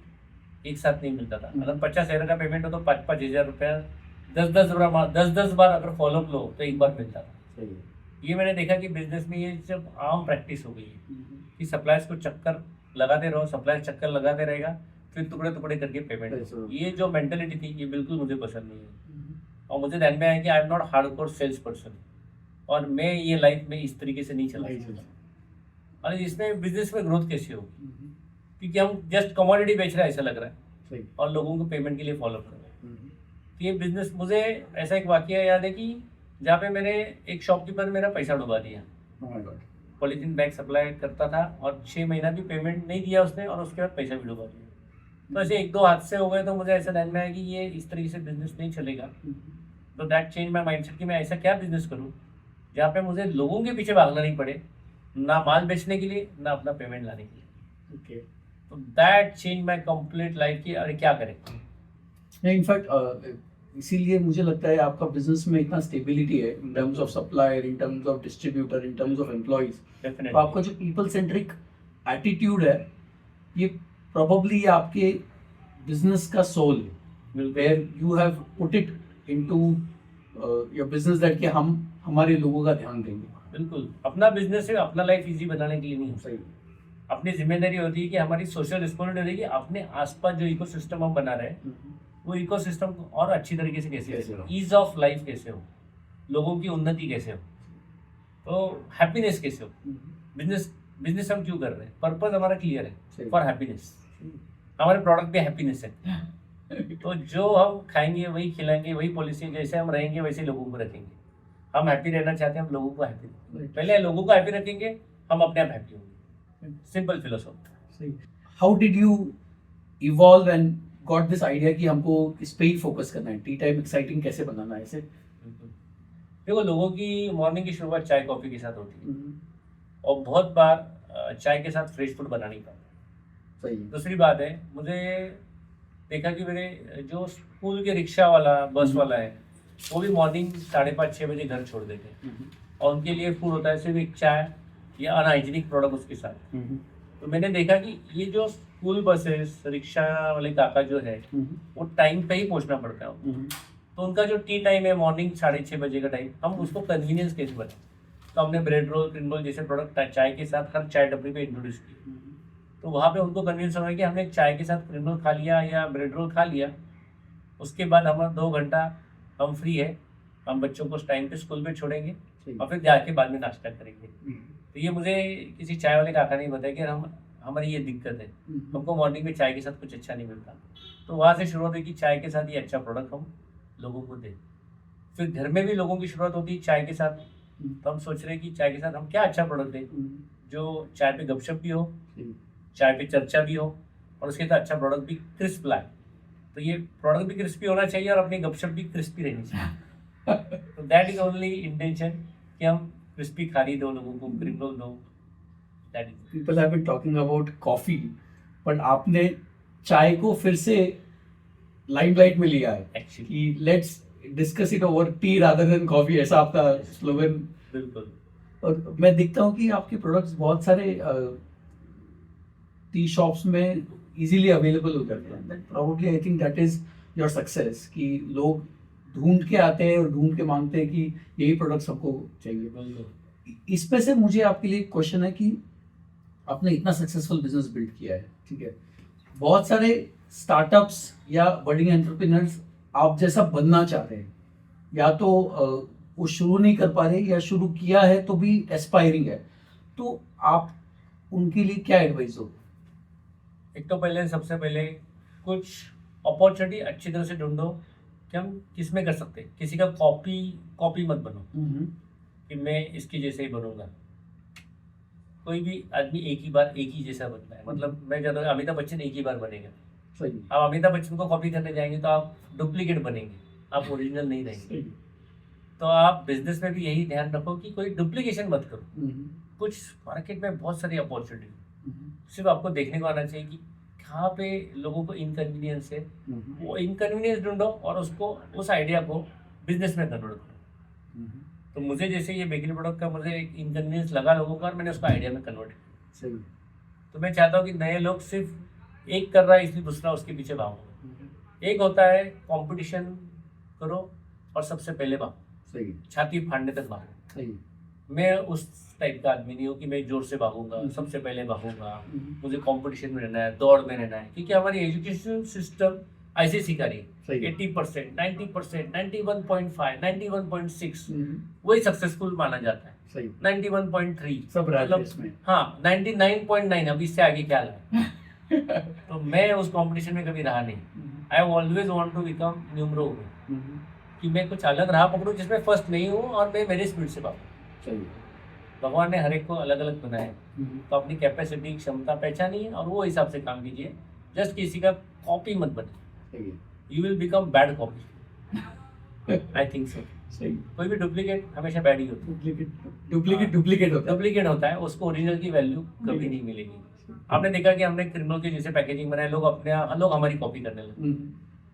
S1: एक साथ नहीं मिलता था। अगर 50,000 का पेमेंट हो तो 5-5 हज़ार रुपया 10-10 बार अगर फॉलोअप लो तो एक बार मिलता था।
S2: सही।
S1: ये मैंने देखा कि बिजनेस में ये जब आम प्रैक्टिस हो गई है कि सप्लायर्स को चक्कर लगाते रहो, सप्लायर चक्कर लगाते रहेगा, फिर टुकड़े टुकड़े करके पेमेंट। ये जो मेंटेलिटी थी ये बिल्कुल मुझे पसंद नहीं है। और मुझे ध्यान में आया कि I am not hardcore sales person, और मैं ये लाइफ में इस तरीके से नहीं चला। और इसमें बिजनेस में ग्रोथ कैसे होगी, क्योंकि हम जस्ट कमोडिटी बेच रहे हैं ऐसा लग रहा है और लोगों को पेमेंट के लिए फॉलो कर रहे हैं। तो ये बिजनेस, मुझे ऐसा एक वाकया याद है कि जहाँ पे मैंने एक शॉपकीपर मेरा पैसा डुबा दिया। पॉलीथीन बैग सप्लाई करता था और 6 महीना भी पेमेंट नहीं दिया उसने, और उसके बाद पैसा भी डुबा दिया। तो ऐसे 1-2 हादसे हो गए, तो मुझे ऐसा ध्यान में आया कि ये इस तरीके से बिजनेस नहीं चलेगा। तो दैट चेंज माई माइंडसेट कि मैं ऐसा क्या बिजनेस करूँ जहाँ पे मुझे लोगों के पीछे भागना नहीं पड़े, ना माल बेचने के लिए ना अपना पेमेंट लाने के लिए।
S2: ओके।
S1: तो that change my complete life कि अरे क्या करें।
S2: नहीं, इनफैक्ट इसीलिए मुझे लगता है आपका बिजनेस में इतना स्टेबिलिटी है in terms of supplier, in terms of distributor, in terms of employees. तो आपका जो पीपल सेंट्रिक एटीट्यूड है ये प्रोबेबली आपके बिजनेस का सोल है, where you have put it into your business that कि हम हमारे लोगों का ध्यान देंगे।
S1: बिल्कुल, अपना बिजनेस है, अपना लाइफ इजी बनाने के लिए नहीं हो।
S2: सही।
S1: अपनी जिम्मेदारी होती है कि हमारी सोशल रिस्पॉन्सिबिलिटी होती है कि अपने आसपास जो इकोसिस्टम हम बना रहे हैं वो इकोसिस्टम और अच्छी तरीके से कैसे हो, ईज ऑफ लाइफ कैसे हो, लोगों की उन्नति कैसे हो, तो हैप्पीनेस कैसे हो। बिजनेस हम क्यों कर रहे हैं, पर्पज हमारा क्लियर है, फॉर हैप्पीनेस। हमारे प्रोडक्ट भी हैप्पीनेस है। तो जो हम खाएंगे वही खिलाएंगे, वही पॉलिसी, जैसे हम रहेंगे वैसे लोगों को रखेंगे। हम हैप्पी रहना चाहते हैं, हम लोगों को हैप्पी, पहले लोगों को हैप्पी रखेंगे, हम अपने आप हैप्पी होंगे। Simple philosophy.
S2: How did you evolve and got this idea कि हमको इस पे ही फोकस करना है, टी टाइम एक्साइटिंग कैसे बनाना है इसे?
S1: देखो, लोगों की मॉर्निंग की शुरुआत चाय कॉफी के साथ होती है, और बहुत बार चाय के साथ फ्रेश फूड बना नहीं पाते।
S2: सही।
S1: दूसरी बात है, मुझे देखा कि मेरे जो स्कूल के रिक्शा वाला, बस वाला है, वो भी मॉर्निंग 5:30-6 बजे घर छोड़ देते हैं, और उनके लिए फूड होता है सिर्फ एक चाय या अनहाइजीनिक प्रोडक्ट उसके साथ। तो मैंने देखा कि ये जो स्कूल बसेस, रिक्शा वाले काका जो है, वो टाइम पे ही पहुंचना पड़ता है। तो उनका जो टी टाइम है मॉर्निंग 6:30 बजे का टाइम, हम उसको कन्वीनियंस कैसे बनाए। तो हमने ब्रेड रोल, क्रीम रोल जैसे प्रोडक्ट चाय के साथ हर चाय डब्बी पे इंट्रोड्यूस किए। तो वहाँ पे उनको कन्वीनियंस होगा कि हमने चाय के साथ क्रीम रोल खा लिया या ब्रेड रोल खा लिया, उसके बाद हमारा 2 घंटा हम फ्री है, हम बच्चों को उस टाइम पे स्कूल पे छोड़ेंगे और फिर जाके बाद में नाश्ता करेंगे। तो ये मुझे किसी चाय वाले काका ने बताया कि हम हमारी ये दिक्कत है, हमको मॉर्निंग में चाय के साथ कुछ अच्छा नहीं मिलता। तो वहाँ से शुरुआत हुई कि चाय के साथ ये अच्छा प्रोडक्ट हम लोगों को दें। फिर घर में भी लोगों की शुरुआत होती है चाय के साथ, तो हम सोच रहे हैं कि चाय के साथ हम क्या अच्छा प्रोडक्ट दें जो चाय पे गपशप भी हो, चाय पे चर्चा भी हो, और उसके साथ अच्छा प्रोडक्ट भी क्रिस्प लाए। तो ये प्रोडक्ट भी क्रिस्पी होना चाहिए और अपनी गपशप भी क्रिस्पी रहनी चाहिए। तो दैट इज ओनली इंटेंशन कि हम क्रिस्पी खारी दो लोगों को, क्रिम्बल दो। That is
S2: people have been talking about coffee, but आपने चाय को फिर से लाइमलाइट में लिया है
S1: एक्चुअली।
S2: कि let's discuss it over T rather than coffee, ऐसा आपका स्लोगन।
S1: बिल्कुल।
S2: और मैं देखता हूँ कि आपके प्रोडक्ट्स बहुत सारे टी शॉप्स में इजीली अवेलेबल हो जाते हैं। That probably I think that is your success, कि लोग ढूंढ के आते हैं और ढूंढ के मांगते हैं कि यही प्रोडक्ट्स हमको चाहिए। इसमें से मुझे आपके लिए क्वेश्चन है कि आपने इतना सक्सेसफुल बिजनेस बिल्ड किया है, ठीक है, बहुत सारे स्टार्टअप्स या बडिंग एंटरप्रेन्योर्स आप जैसा बनना चाहते हैं, या तो वो शुरू नहीं कर पा रहे या शुरू किया है तो भी एस्पायरिंग है, तो आप उनके लिए क्या एडवाइस हो?
S1: एक तो पहले सबसे पहले कुछ अपॉर्चुनिटी अच्छी तरह से ढूंढो कि हम किस में कर सकते हैं। किसी का कॉपी मत बनो कि मैं इसकी जैसे ही बनूंगा। कोई भी आदमी एक ही बार एक ही जैसा बनता है। मतलब मैं कहता हूँ अमिताभ बच्चन एक ही बार बनेगा।
S2: सही।
S1: आप अमिताभ बच्चन को कॉपी करने जाएंगे तो आप डुप्लीकेट बनेंगे, आप ओरिजिनल नहीं रहेंगे। तो आप बिजनेस में भी यही ध्यान रखो कि कोई डुप्लीकेशन मत करो। कुछ मार्केट में बहुत सारी अपॉर्चुनिटी, सिर्फ आपको देखने को आना चाहिए कि कहाँ पे लोगों को इनकन्वीनियंस है, वो इनकन्वीनियंस ढूंढो और उसको, उस आइडिया को बिजनेस में कन्वर्ट करो। तो मुझे जैसे ये बेकरी प्रोडक्ट का मुझे एक इनकन्वीनियंस लगा लोगों का और मैंने उसको आइडिया में कन्वर्ट किया।
S2: सही।
S1: तो मैं चाहता हूँ कि नए लोग सिर्फ एक कर रहा है इसलिए दूसरा उसके पीछे भागो। एक होता है कंपटीशन करो और सबसे पहले भागो,
S2: सही।
S1: छाती फाड़ने तक भागो।
S2: सही।
S1: मैं उस टाइप का आदमी नहीं हूँ कि मैं जोर से भागूंगा, सबसे पहले भागूंगा, मुझे कंपटीशन में रहना है, दौड़ में रहना है। क्योंकि हमारी एजुकेशन सिस्टम ऐसे सिखा रही है 80%, 90%, 91.5, 91.6 वही सक्सेसफुल माना जाता है।
S2: सही।
S1: 91.3
S2: सब
S1: मतलब
S2: इसमें।
S1: हाँ 99.9, अब इससे आगे क्या लाए। तो मैं उस कंपटीशन में कभी रहा नहीं। I always want to become numero, कि मैं कुछ अलग राह पकड़ूं जिसमें फर्स्ट नहीं हूँ और मैं मेरी स्पीड से भागूं।
S2: सही।
S1: भगवान ने हर एक को अलग अलग बनाया है, तो अपनी कैपेसिटी क्षमता पहचानिए और वो हिसाब से काम कीजिए। जस्ट किसी का कॉपी मत बने, you will become bad copy. I think so.
S2: सही।
S1: कोई भी डुप्लीकेट हमेशा बैड ही होता है।
S2: डुप्लीकेट
S1: होता है, उसको ओरिजिनल की वैल्यू कभी नहीं मिलेगी। आपने देखा कि हमने क्रिमिनल के जैसे पैकेजिंग बनाए, लोग हमारी कॉपी करने लगे,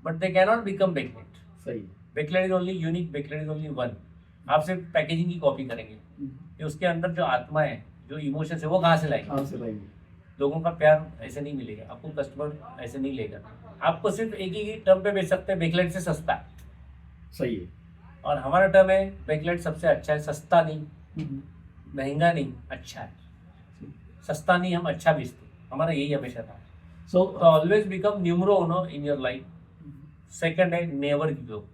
S1: but they can not become Bakelite.
S2: सही।
S1: Bakelite is only unique, Bakelite is only one. आप सिर्फ पैकेजिंग की कॉपी करेंगे, ये उसके अंदर जो आत्मा है, जो इमोशंस है, वो कहाँ से लाएंगे? लोगों का प्यार ऐसे नहीं मिलेगा आपको, कस्टमर ऐसे नहीं लेगा। आपको सिर्फ एक ही टर्म पे बेच सकते हैं, बेकलेट से सस्ता है।
S2: सही है।
S1: और हमारा टर्म है बेकलेट सबसे अच्छा है, सस्ता नहीं, महंगा नहीं, अच्छा है। सस्ता नहीं, हम अच्छा बेचते हैं, हमारा यही हमेशा था।
S2: So
S1: always become numero uno in your life. Second है never give up,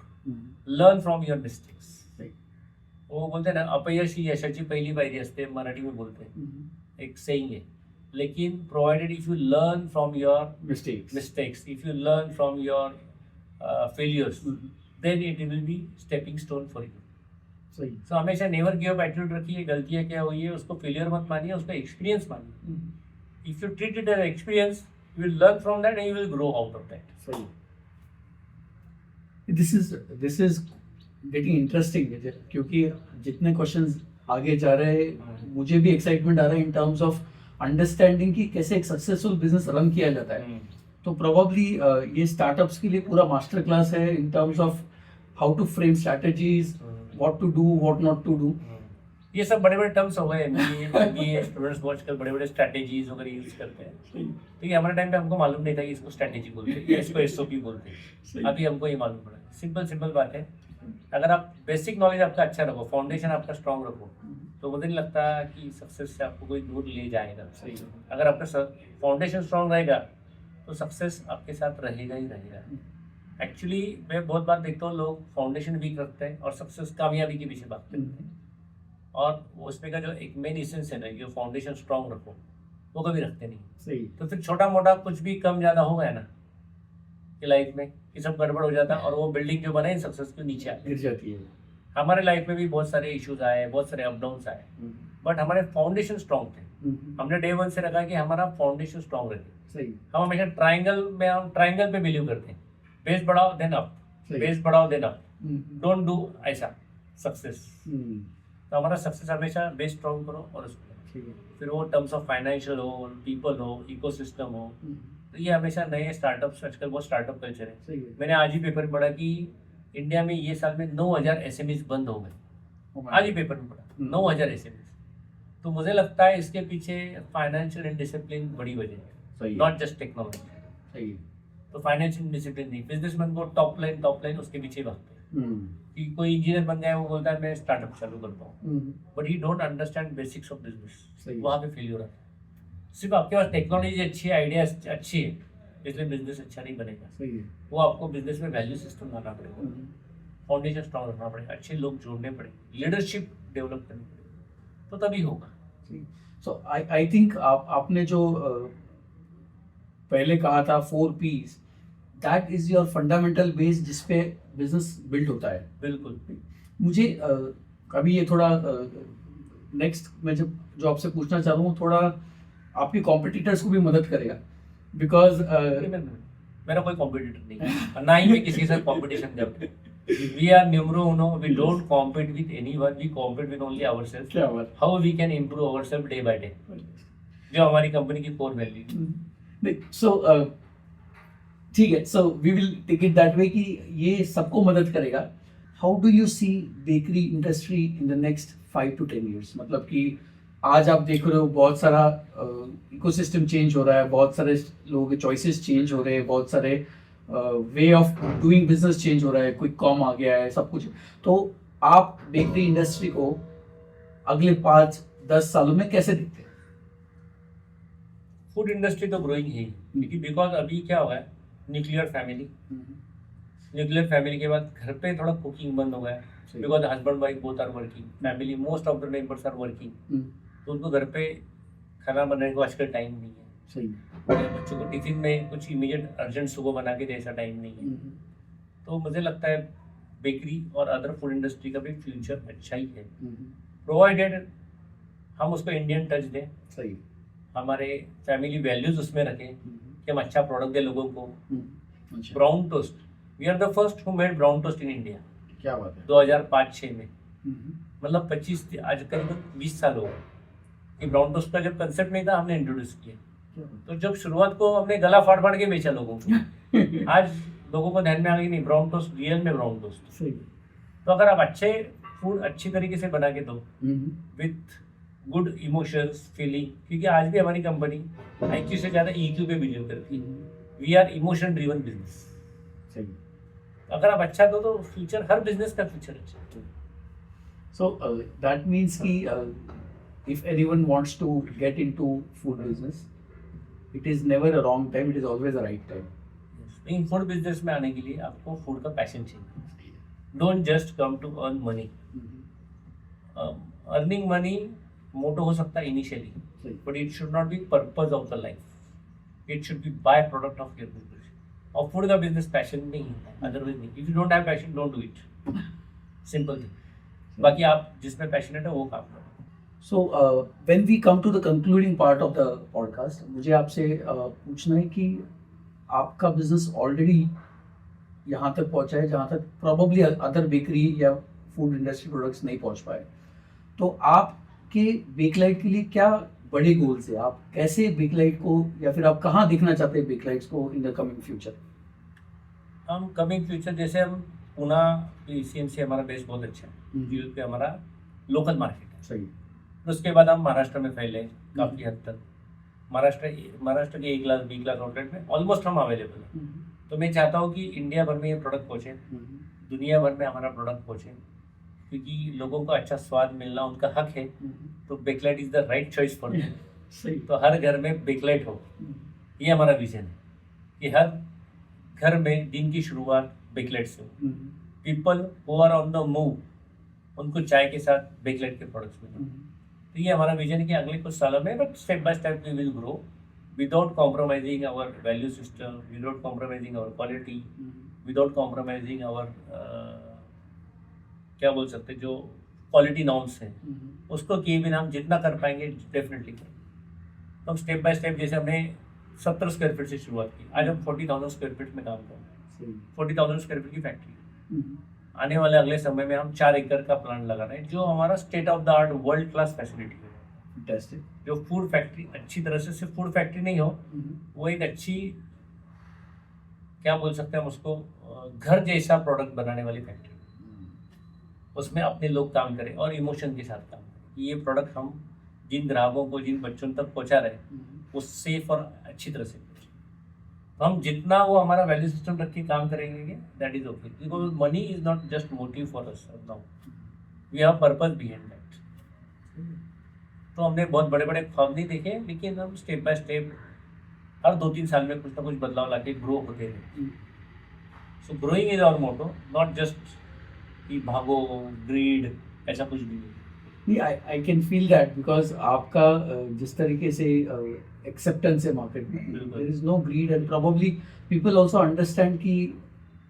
S1: learn from your mistakes. वो बोलते हैं ना, अपयश ही यशाची पहिली पायरी असते, मराठी में बोलते हैं, एक सेइंग है। लेकिन provided if you learn from your mistakes, if you learn from your failures, then it will be stepping stone for you.
S2: सही।
S1: सो हमेशा नेवर गिव अप एटीट्यूड रखिए। गलतियाँ क्या हुई है उसको फेलियर मत मानिए, उसका एक्सपीरियंस मानिए। If you treat it as experience, you will learn from that and you will grow out of that.
S2: सही। दिस इज गेटिंग इंटरेस्टिंग, क्योंकि जितने क्वेश्चंस आगे जा रहे हैं मुझे भी एक्साइटमेंट आ रहा है इन टर्म्स ऑफ अंडरस्टैंडिंग कि कैसे एक सक्सेसफुल बिजनेस रन किया जाता है। तो प्रोबेबली ये स्टार्टअप्स के लिए पूरा मास्टर क्लास है in terms of how to frame strategies, what to do, what not to do.
S1: ये सब बड़े बड़े टर्म्स हो गए, ये स्टूडेंट्स आजकल बड़े बड़े स्ट्रैटेजीज वगैरह यूज करते हैं। ठीक है, हमारे टाइम पे हमको मालूम नहीं था कि इसको स्ट्रैटेजी बोलते हैं या इसको एसओपी बोलते हैं। अभी हमको ये मालूम पड़ा। सिंपल बात है, अगर आप बेसिक नॉलेज आपका अच्छा रखो, फाउंडेशन आपका स्ट्रॉन्ग रखो, तो मुझे नहीं लगता कि सक्सेस से आपको कोई दूर ले जाएगा।
S2: सही।
S1: अगर आपका फाउंडेशन स्ट्रॉन्ग रहेगा तो सक्सेस आपके साथ रहेगा ही रहेगा। एक्चुअली मैं बहुत बार देखता हूँ लोग फाउंडेशन वीक रखते हैं और सक्सेस कामयाबी के पीछे भागते हैं। और उसमें का जो एक मेन इसेंस है ना, जो फाउंडेशन स्ट्रॉन्ग रखो, वो कभी रखते नहीं।
S2: सही।
S1: तो फिर छोटा मोटा कुछ भी कम ज़्यादा हो गया ना कि लाइफ में कि सब गड़बड़ हो जाता और वो बिल्डिंग जो बनाई सक्सेस के नीचे आ
S2: गिर जाती है।
S1: हमारे लाइफ में भी बहुत सारे इश्यूज आए, बहुत सारे अप डाउन्स आए, बट हमारे फाउंडेशन स्ट्रॉन्ग थे। हमने डे वन से रखा कि हमारा फाउंडेशन स्ट्रॉन्ग रहे।
S2: सही।
S1: हम हमेशा हम ट्राइंगल पे बिलीव करते हैं, बेस बढ़ाओ देन अप, बेस बढ़ाओ देन अप, डोंट डू ऐसा सक्सेस। तो हमारा सक्सेस हमेशा बेस स्ट्रॉन्ग करो और उसको फिर वो टर्म्स ऑफ फाइनेंशियल हो, पीपल हो, इकोसिस्टम हो। तो ये हमेशा नए स्टार्टअप्स, आजकल बहुत स्टार्टअप कल्चर है। मैंने आज ही पेपर में पढ़ा कि इंडिया में ये साल में 9,000 एसएमईज बंद हो गए। आज ही पेपर में पढ़ा 9,000 एसएमईज। तो मुझे लगता है इसके पीछे फाइनेंशियल इंडिसिप्लिन बड़ी वजह है, नॉट जस्ट टेक्नोलॉजी। तो फाइनेंशियल डिसिप्लिन नहीं, बिजनेसमैन को टॉप लाइन उसके पीछे भागते हैं कि कोई इंजीनियर बन गया, वो बोलता है मैं स्टार्टअप चालू करता हूँ, but he don't understand basics of business. वहाँ पे फेलियर आता है। सिर्फ आपके पास टेक्नोलॉजी अच्छी है, आइडिया अच्छी है, इसलिए बिजनेस अच्छा नहीं बनेगा।
S2: सही है।
S1: वो आपको बिजनेस में वैल्यू सिस्टम लाना पड़ेगा, फाउंडेशन स्ट्रॉन्ग रखना पड़ेगा, अच्छे लोग जोड़ने पड़ेंगे, लीडरशिप डेवलप करनी पड़ेगी, तो तभी होगा।
S2: सो आई थिंक आपने जो पहले कहा था 4 P's, that is your fundamental base जिसपे बिजनेस बिल्ड होता है।
S1: बिल्कुल।
S2: मुझे अभी ये थोड़ा नेक्स्ट मैं जो आपसे पूछना चाह रहा हूँ, थोड़ा आपके कॉम्पिटिटर्स को भी मदद करेगा, बिकॉज
S1: मेरा कोई कॉम्पिटिटर नहीं है, ना ही मैं किसी के साथ कॉम्पिटिशन करता हूँ। We are numero uno. We don't compete with anyone. We compete with only ourselves.
S2: क्या बात।
S1: How we can improve ourselves day by day. जो हमारी कंपनी की कोर वैल्यू।
S2: नहीं, सो ठीक है, so we will take it that way कि ये सबको मदद करेगा। How do you see bakery industry in the next 5 to 10 years? मतलब कि आज आप देख रहे हो बहुत सारा इकोसिस्टम चेंज हो रहा है, बहुत सारे लोगों के चॉइसेस चेंज हो रहे हैं, बहुत सारे way of doing business change हो रहा है, क्विक कॉम आ गया है, सब कुछ। तो आप बेकरी इंडस्ट्री को अगले 5-10 सालों में कैसे देखते हैं?
S1: फूड इंडस्ट्री तो ग्रोइंग है क्योंकि बिकॉज अभी क्या हुआ है, न्यूक्लियर फैमिली के बाद घर पे थोड़ा कुकिंग बंद हो गया है, because husband wife both are working, family most of the members are working, तो उनको घर पे खाना बनाने को आजकल टाइम नहीं है।
S2: सही।
S1: बच्चों को टिफिन में कुछ इमीडिएट अर्जेंट सुबह बना के दे ऐसा टाइम नहीं है। तो मुझे लगता है बेकरी और अदर फूड इंडस्ट्री का भी फ्यूचर अच्छा ही है, प्रोवाइडेड हम उसको इंडियन टच दें।
S2: सही।
S1: हमारे फैमिली वैल्यूज उसमें रखें कि हम अच्छा प्रोडक्ट दें लोगों को।
S2: अच्छा।
S1: Brown toast, we are the first who made brown toast in India.
S2: क्या बात है।
S1: 2005-6 में, मतलब 25 आज करीब 20 साल हो गए कि ब्राउन टोस्ट का जब कंसेप्ट नहीं था हमने इंट्रोड्यूस किया। तो जब शुरुआत को हमने गला फाड़ फाड़ के बेचा लोगों को, आज लोगों को ध्यान में आ गई नहीं ब्राउन टोस्ट रियल में ब्राउन टोस्ट।
S2: सही।
S1: तो अगर आप अच्छे फूड अच्छी तरीके से बना के दो विथ गुड इमोशंस फीलिंग, क्योंकि आज भी हमारी कंपनी IQ से ज़्यादा EQ पे बिलीव करती है। We are emotion driven business.
S2: सही।
S1: अगर आप अच्छा दो तो फ्यूचर, हर बिजनेस का फ्यूचर अच्छा है।
S2: So that means कि if anyone wants to get into food business, it is never a wrong time, it is always a right time.
S1: In food business में आने के लिए आपको फूड का पैशन चाहिए। Don't just come to earn money. Earning money motto हो सकता है initially, but it should not be purpose of the life, it should be byproduct of your business. और फूड का बिजनेस पैशन नहीं है, otherwise नहीं। If you don't have passion don't do it, simple thing. बाकी आप जिसमें passionate है वो काम करो।
S2: So when we come to the concluding part of the podcast, मुझे आपसे पूछना है कि आपका बिजनेस ऑलरेडी यहाँ तक पहुँचा है जहाँ तक प्रॉब्ली अदर बेकरी या फूड इंडस्ट्री प्रोडक्ट्स नहीं पहुँच पाए। तो आपके बेकलाइट के लिए क्या बड़े गोल्स है? आप कैसे बेकलाइट को, या फिर आप कहाँ देखना चाहते हैं बेकलाइट्स को इन द कमिंग फ्यूचर?
S1: हम कमिंग फ्यूचर जैसे हम पुणे PCMC हमारा बेस बहुत अच्छा है, जील पे हमारा लोकल मार्केट है।
S2: सही।
S1: उसके बाद हम महाराष्ट्र में फैले काफ़ी हद तक। महाराष्ट्र के 1 लाख 20 लाख आउटलेट में ऑलमोस्ट हम अवेलेबल हैं। तो मैं चाहता हूँ कि इंडिया भर में ये प्रोडक्ट पहुँचे, दुनिया भर में हमारा प्रोडक्ट पहुँचे, क्योंकि लोगों को अच्छा स्वाद मिलना उनका हक है। तो Bakelite is the right choice for them.
S2: सही।
S1: तो हर घर में बेकलाइट हो, ये हमारा विजन है कि हर घर में दिन की शुरुआत बेकलाइट से हो। People who are on the move, उनको चाय के साथ बेकलाइट के प्रोडक्ट्स मिलें। तो ये हमारा विजन है कि अगले कुछ सालों में but step by step we will grow without compromising our value system, without compromising our quality, without compromising our क्या बोल सकते हैं, जो क्वालिटी नॉर्म्स हैं उसको किए बिना हम जितना कर पाएंगे डेफिनेटली करेंगे। तो हम स्टेप बाय स्टेप, जैसे हमने 70 स्क्वायर फीट से शुरुआत की, आज हम 40,000 स्क्वायर फीट में काम कर रहे हैं, 40,000 स्क्वायर फीट की फैक्ट्री। आने वाले अगले समय में हम 4 एकड़ का प्लांट लगा रहे हैं, जो हमारा state of the art world class facility है।
S2: फैंटास्टिक।
S1: जो फूड फैक्ट्री अच्छी तरह से, सिर्फ फूड फैक्ट्री नहीं हो, वो एक अच्छी, क्या बोल सकते हैं हम उसको, घर जैसा प्रोडक्ट बनाने वाली फैक्ट्री, उसमें अपने लोग काम करें और इमोशन के साथ काम करें कि ये प्रोडक्ट हम जिन ग्राहकों को, जिन बच्चों तक पहुंचा रहे हैं वो सेफ और अच्छी तरह से पहुंचे। तो हम जितना वो हमारा वैल्यू सिस्टम रख के काम करेंगे that is okay, because money is not just motive for us now, we have purpose behind that. तो हमने बहुत बड़े बड़े ख्वाब नहीं देखे, लेकिन हम स्टेप बाय स्टेप हर 2-3 साल में कुछ ना कुछ बदलाव लाके ग्रो होते हैं। So growing is our motto, not just कि भागो, ग्रीड, ऐसा कुछ भी नहीं।
S2: I can feel that because आपका जिस तरीके से एक्सेप्टेंस है मार्केट में,
S1: बिल्कुल।
S2: There is no greed and probably people also understand कि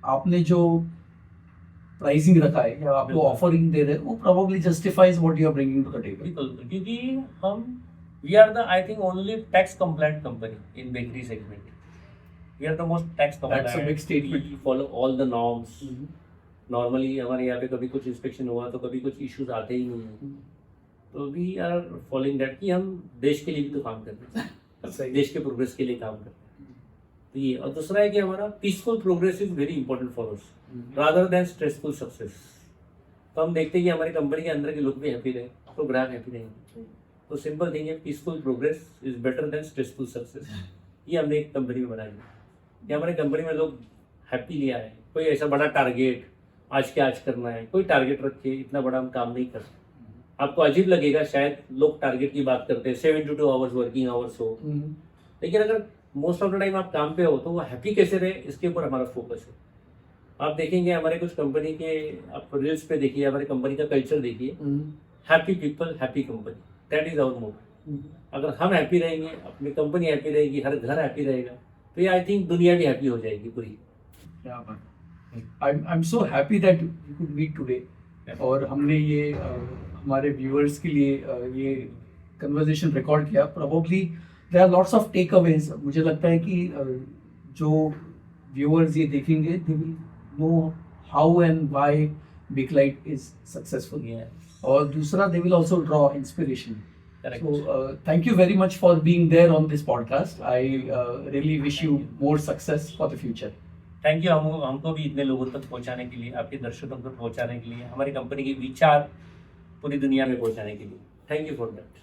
S2: आपने जो प्राइसिंग रखा है या आपको
S1: बिल्कुल।
S2: ऑफरिंग दे रहे हैं वो probably justifies what you are bringing to the table.
S1: बिल्कुल, क्योंकि हम we are the I think only tax compliant company in bakery segment. We are the most tax
S2: That's a big statement.
S1: We follow all the norms. Normally हमारे यहाँ पे कभी कुछ inspection हुआ तो कभी कुछ इश्यूज आते ही नहीं हैं, तो वी आर फॉलोइंग दैट कि हम देश के लिए भी तो काम करते हैं, देश के प्रोग्रेस के लिए काम करते हैं। तो ये, और दूसरा है कि हमारा peaceful progress is very important for us rather than stressful success. तो हम देखते हैं कि हमारी कंपनी के अंदर के लोग भी हैप्पी रहे तो ग्राहक हैप्पी रहेंगे। तो सिंपल थिंग है, peaceful progress is better than stressful success. ये हमने एक कंपनी में बनाई है कि हमारी कंपनी में लोग हैप्पीली आए। कोई ऐसा बड़ा टारगेट आज के आज करना है, कोई टारगेट रख के इतना बड़ा हम काम नहीं करते। आपको अजीब लगेगा शायद, लोग टारगेट की बात करते हैं 7 to 2 आवर्स वर्किंग आवर्स हो, लेकिन अगर मोस्ट ऑफ द टाइम आप काम पे हो तो वो हैप्पी कैसे रहे, इसके ऊपर हमारा फोकस है। आप देखेंगे हमारे कुछ कंपनी के, आप रील्स पे देखिए, हमारी कंपनी का कल्चर देखिए, happy people happy company, that is our motto. अगर हम हैप्पी रहेंगे, अपनी कंपनी हैप्पी रहेगी, हर घर हैप्पी रहेगा, तो ये आई थिंक दुनिया भी हैप्पी हो जाएगी पूरी।
S2: I'm so happy that we could meet today और हमने ये हमारे व्यूअर्स के लिए ये कन्वर्सेशन रिकॉर्ड किया। Probably there are lots of takeaways. मुझे लगता है कि जो व्यूअर्स ये देखेंगे they will know how and why Bakelite is successful. और दूसरा they will also draw inspiration.
S1: Correct.
S2: So thank you very much for being there on this podcast. I really wish you more success for the future.
S1: Thank you हमको भी इतने लोगों तक पहुंचाने के लिए, आपके दर्शकों तक पहुंचाने के लिए, हमारी कंपनी के विचार पूरी दुनिया में पहुंचाने के लिए। Thank you for that.